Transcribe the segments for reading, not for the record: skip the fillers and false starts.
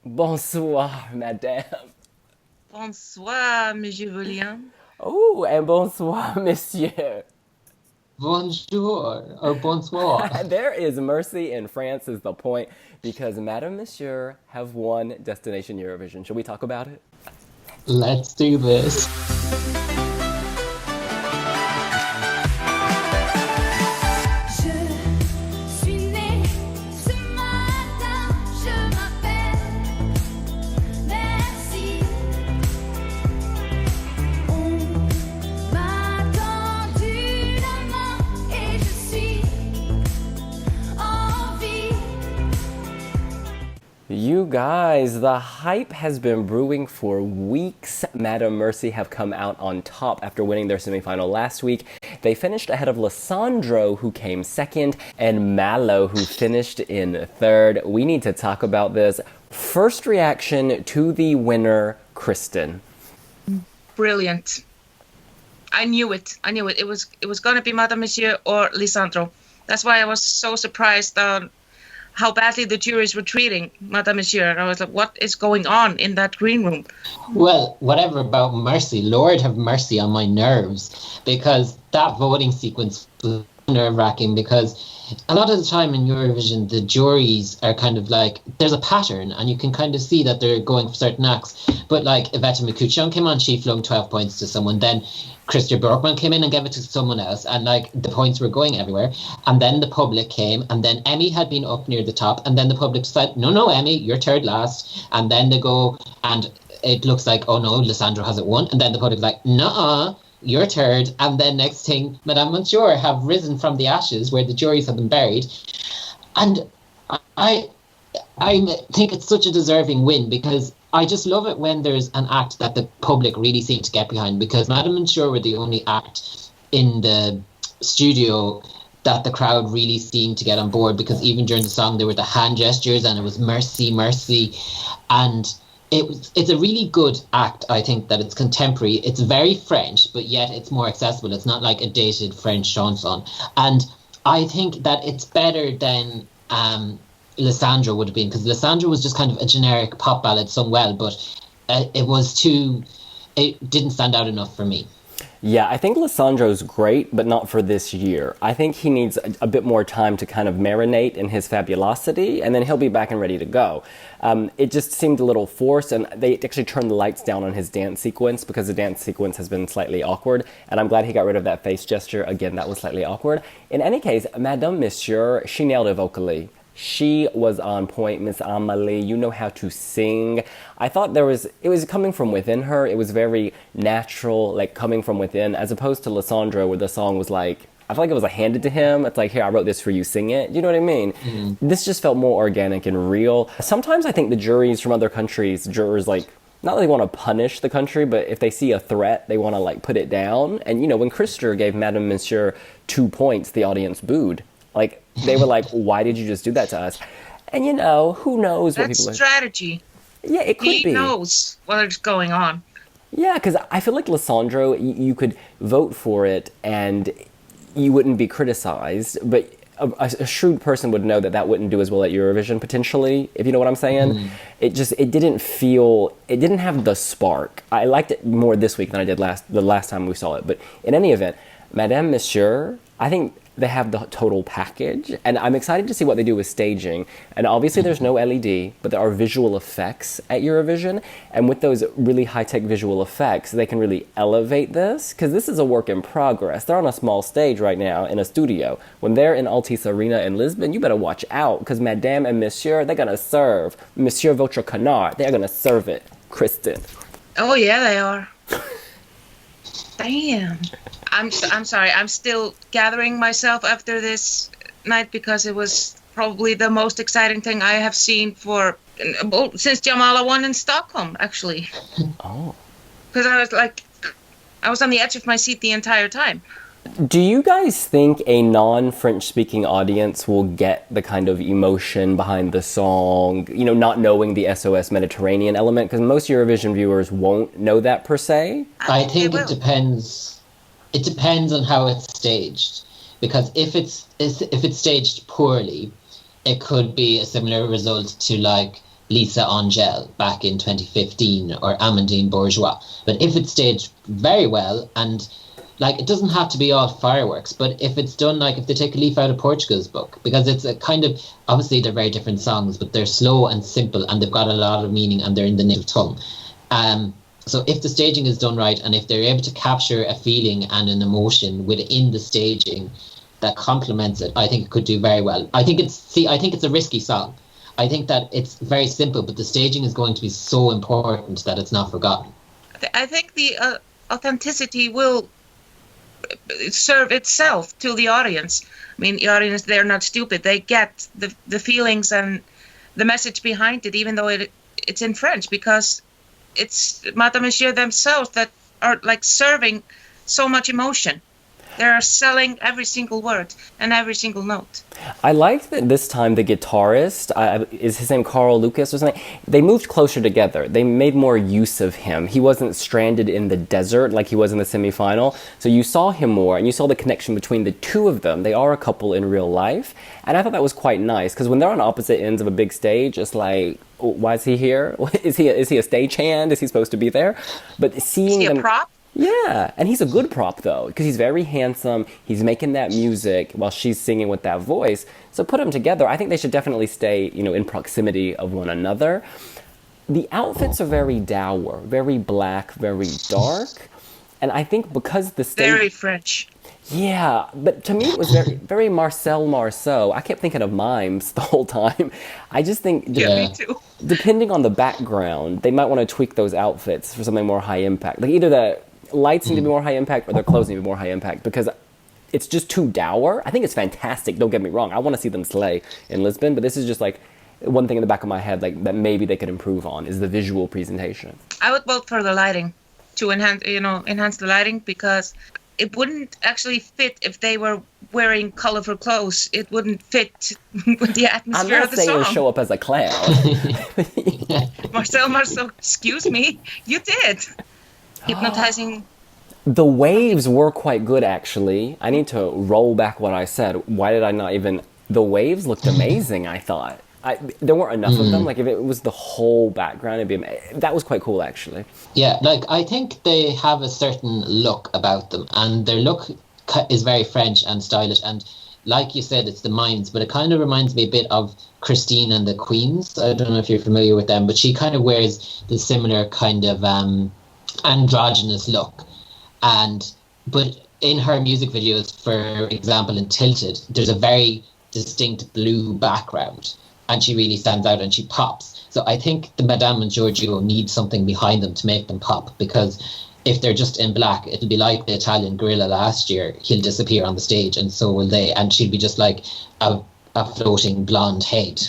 Bonsoir, madame. Bonsoir, Monsieur William. Oh, and bonsoir, monsieur. Bonjour or bonsoir. There is mercy in France, is the point, because Madame Monsieur have won Destination Eurovision. Should we talk about it? Let's do this. Je suis née ce matin, je m'appelle Merci. On m'a tendu la main et je suis en vie. You guys, the hype has been brewing for weeks. Madame Mercy have come out on top after winning their semifinal last week. They finished ahead of Lissandro, who came second, and Malo, who finished in third. We need to talk about this. First reaction to the winner, Kristen. Brilliant. I knew it. It was going to be Madame Monsieur or Lisandro. That's why I was so surprised on how badly the juries were treating Madame Monsieur. I was like, what is going on in that green room? Well, whatever about mercy. Lord have mercy on my nerves, because that voting sequence was nerve-wracking, because a lot of the time in Eurovision, the juries are kind of like, there's a pattern and you can kind of see that they're going for certain acts. But like Iveta Mikuchon came on, she flung 12 points to someone. Then Christian Borkman came in and gave it to someone else, and like the points were going everywhere. And then the public came, and then Emmy had been up near the top, and then the public said, no, Emmy, you're third last. And then they go, and it looks like, oh no, Lissandro hasn't won. And then the public like, nuh-uh, you're third. And then next thing, Madame Monsieur have risen from the ashes where the juries have been buried. And I think it's such a deserving win, because I just love it when there's an act that the public really seem to get behind, because Madame Monsieur were the only act in the studio that the crowd really seemed to get on board, because even during the song there were the hand gestures and it was mercy, mercy. And it's a really good act. I think that it's contemporary. It's very French, but yet it's more accessible. It's not like a dated French chanson. And I think that it's better than Lissandro would have been, because Lissandro was just kind of a generic pop ballad sung well, but it didn't stand out enough for me. Yeah, I think Lissandro's great, but not for this year. I think he needs a bit more time to kind of marinate in his fabulosity, and then he'll be back and ready to go. It just seemed a little forced, and they actually turned the lights down on his dance sequence, because the dance sequence has been slightly awkward, and I'm glad he got rid of that face gesture. Again, that was slightly awkward. In any case, Madame Monsieur, she nailed it vocally. She was on point, Miss Amelie. You know how to sing. I thought it was coming from within her. It was very natural, like coming from within, as opposed to Lissandro, where the song was like, I feel like it was like handed to him. It's like, here, I wrote this for you, sing it. You know what I mean? Mm-hmm. This just felt more organic and real. Sometimes I think the juries from other countries, jurors like, not that they want to punish the country, but if they see a threat, they want to like put it down. And you know, when Krister gave Madame Monsieur 2 points, the audience booed. Like, they were like, why did you just do that to us? And you know, who knows what That's people are... strategy. Yeah, it could be. He knows what is going on. Yeah, because I feel like Lissandro, you could vote for it and you wouldn't be criticized, but a shrewd person would know that that wouldn't do as well at Eurovision, potentially, if you know what I'm saying. Mm. It didn't have the spark. I liked it more this week than I did the last time we saw it. But in any event, Madame Monsieur, I think they have the total package, and I'm excited to see what they do with staging. And obviously there's no LED, but there are visual effects at Eurovision, and with those really high-tech visual effects, they can really elevate this, because this is a work in progress. They're on a small stage right now in a studio. When they're in Altice Arena in Lisbon, you better watch out, because Madame and Monsieur, they're gonna serve. Monsieur Votre Canard, they're gonna serve it. Kristen. Oh yeah, they are. Damn. I'm sorry. I'm still gathering myself after this night, because it was probably the most exciting thing I have seen since Jamala won in Stockholm, actually. Oh. Because I was on the edge of my seat the entire time. Do you guys think a non-French speaking audience will get the kind of emotion behind the song, you know, not knowing the SOS Mediterranean element? Because most Eurovision viewers won't know that per se. I think it depends. It depends on how it's staged, because if it's staged poorly, it could be a similar result to like Lisa Angel back in 2015 or Amandine Bourgeois. But if it's staged very well, and like, it doesn't have to be all fireworks, but if it's done, like if they take a leaf out of Portugal's book, because it's a kind of, obviously they're very different songs, but they're slow and simple and they've got a lot of meaning and they're in the native tongue. So if the staging is done right, and if they're able to capture a feeling and an emotion within the staging that complements it, I think it could do very well. I think it's a risky song. I think that it's very simple, but the staging is going to be so important that it's not forgotten. I think the authenticity will serve itself to the audience. I mean, the audience, they're not stupid. They get the feelings and the message behind it, even though it's in French, because it's Madame Monsieur themselves that are like serving so much emotion. They're selling every single word and every single note. I like that this time the guitarist, is his name Carl Lucas or something? They moved closer together. They made more use of him. He wasn't stranded in the desert like he was in the semifinal. So you saw him more, and you saw the connection between the two of them. They are a couple in real life. And I thought that was quite nice, because when they're on opposite ends of a big stage, it's like, oh, why is he here? Is he a stagehand? Is he supposed to be there? But seeing Is he them... a prop? Yeah, and he's a good prop, though, because he's very handsome. He's making that music while she's singing with that voice. So put them together. I think they should definitely stay, in proximity of one another. The outfits are very dour, very black, very dark. And I think because the stage... Very French. Yeah, but to me it was very, very Marcel Marceau. I kept thinking of mimes the whole time. I just think... Yeah, me too. Depending on the background, they might want to tweak those outfits for something more high impact. Like either the lights need to be more high impact or their clothes need to be more high impact, because it's just too dour. I think it's fantastic, don't get me wrong. I want to see them slay in Lisbon, but this is just like one thing in the back of my head, like that maybe they could improve on, is the visual presentation. I would vote for the lighting to enhance the lighting, because it wouldn't actually fit if they were wearing colorful clothes. It wouldn't fit with the atmosphere I'm of not the saying song. show up as a clown. Marcel Marceau, excuse me, you did. Hypnotizing. The waves were quite good, actually. I need to roll back what I said. Why did I not even... The waves looked amazing, I thought. There weren't enough of them. Like, if it was the whole background, it'd be amazing. That was quite cool, actually. Yeah, like, I think they have a certain look about them, and their look is very French and stylish, and like you said, it's the mimes, but it kind of reminds me a bit of Christine and the Queens. I don't know if you're familiar with them, but she kind of wears the similar kind of androgynous look. But in her music videos, for example, in Tilted, there's a very distinct blue background, and she really stands out and she pops. So I think the Madame and Giorgio need something behind them to make them pop, because if they're just in black, it'll be like the Italian gorilla last year. He'll disappear on the stage, and so will they, and she'll be just like a floating blonde head.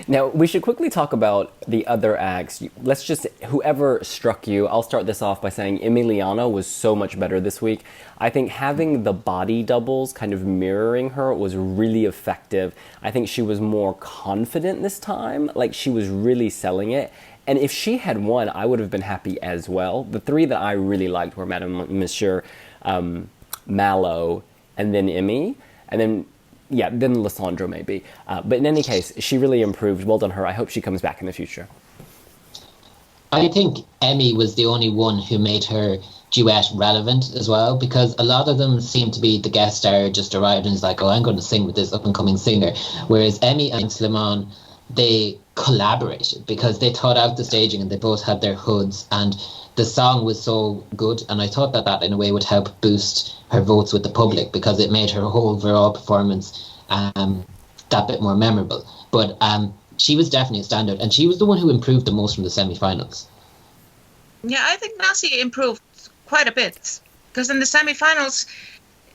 Now, we should quickly talk about the other acts. Let's just, whoever struck you, I'll start this off by saying Emiliana was so much better this week. I think having the body doubles kind of mirroring her was really effective. I think she was more confident this time. Like, she was really selling it. And if she had won, I would have been happy as well. The three that I really liked were Madame Monsieur, Mallow, and then Emmy. And then Lissandro maybe. But in any case, she really improved. Well done her. I hope she comes back in the future. I think Emmy was the only one who made her duet relevant as well, because a lot of them seem to be the guest star just arrived and is like, oh, I'm going to sing with this up-and-coming singer. Whereas Emmy and Slimane, they collaborated because they thought out the staging and they both had their hoods, and the song was so good, and I thought that in a way would help boost her votes with the public, because it made her whole overall performance that bit more memorable. But she was definitely a standout, and she was the one who improved the most from the semi-finals. Yeah, I think Nasi improved quite a bit, because in the semi-finals,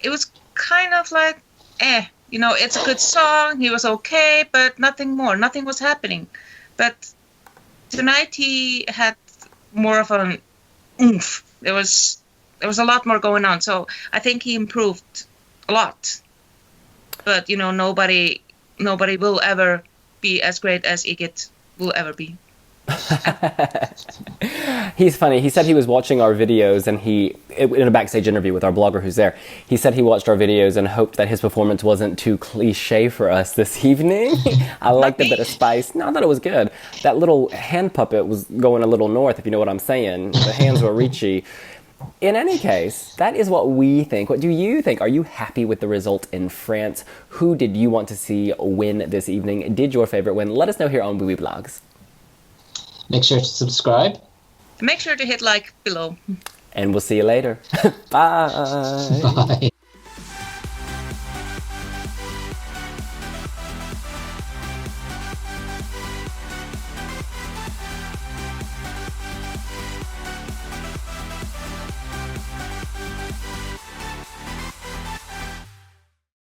it was kind of like, it's a good song, he was okay, but nothing more, nothing was happening. But tonight he had more of an oomph. There was a lot more going on, so I think he improved a lot. But nobody will ever be as great as Igit will ever be. He's funny. He said he was watching our videos and in a backstage interview with our blogger who's there, he said he watched our videos and hoped that his performance wasn't too cliche for us this evening. I liked a bit of spice. No, I thought it was good. That little hand puppet was going a little north, if you know what I'm saying. The hands were reachy. In any case, that is what we think. What do you think? Are you happy with the result in France? Who did you want to see win this evening? Did your favorite win? Let us know here on wiwibloggs. Make sure to subscribe. Make sure to hit like below. And we'll see you later. Bye. Bye.